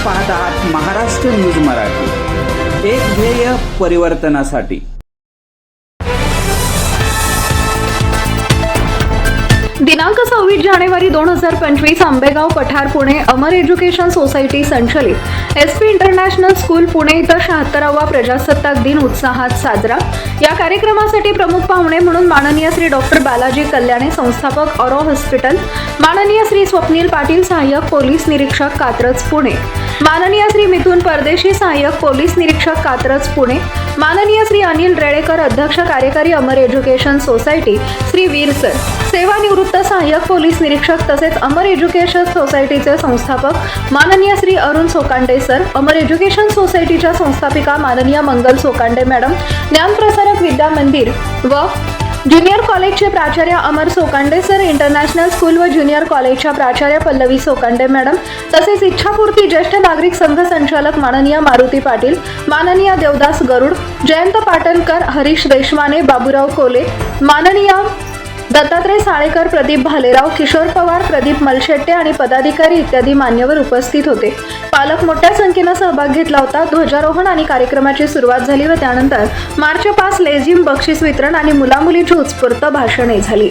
पाहत आहात महाराष्ट्र न्यूज मराठी, एक ध्येय परिवर्तनासाठी। दिनांक 26 जानेवारी 2025 आंबेगाव पठार पुणे अमर एज्युकेशन सोसायटी संचलित SP इंटरनॅशनल स्कूल पुणे इथं 76वा प्रजासत्ताक दिन उत्साहात साजरा। या कार्यक्रमासाठी प्रमुख पाहुणे म्हणून माननीय श्री डॉक्टर बालाजी कल्याणे, संस्थापक ऑरो हॉस्पिटल, माननीय श्री स्वप्नील पाटील, सहाय्यक पोलीस निरीक्षक कात्रज पुणे, माननीय श्री मिथुन परदेशी, सहाय्यक पोलीस निरीक्षक कात्रज पुणे, माननीय श्री अनिल रेडेकर, अध्यक्ष कार्यकारी अमर एज्युकेशन सोसायटी, श्री वीर सर, सेवानिवृत्त सहाय्यक पोलीस निरीक्षक तसेच अमर एज्युकेशन सोसायटीचे संस्थापक माननीय श्री अरुण सोकांडे सर, अमर एज्युकेशन सोसायटीच्या संस्थापिका माननीय मंगल सोकांडे मॅडम, ज्ञानप्रसारक विद्या मंदिर व ज्युनियर कॉलेजचे प्राचार्य अमर सोकांडे सर, इंटरनॅशनल स्कूल व ज्युनियर कॉलेजच्या प्राचार्य पल्लवी सोकांडे मॅडम, तसेच इच्छापूर्ती ज्येष्ठ नागरिक संघ संचालक माननीय मारुती पाटील, माननीय देवदास गरुड, जयंत पाटणकर, हरीश देशमाने, बाबूराव कोले, माननीय दत्तात्रय साळेकर, प्रदीप भालेराव, किशोर पवार, प्रदीप मलशेट्टे आणि पदाधिकारी इत्यादी मान्यवर उपस्थित होते। पालक मोठ्या संख्येने सहभाग घेतला होता। ध्वजारोहण आणि कार्यक्रमाची सुरुवात झाली व त्यानंतर मार्च पास, लेझिम, बक्षीस वितरण आणि मुलामुलींची उत्स्फूर्त भाषणे झाली।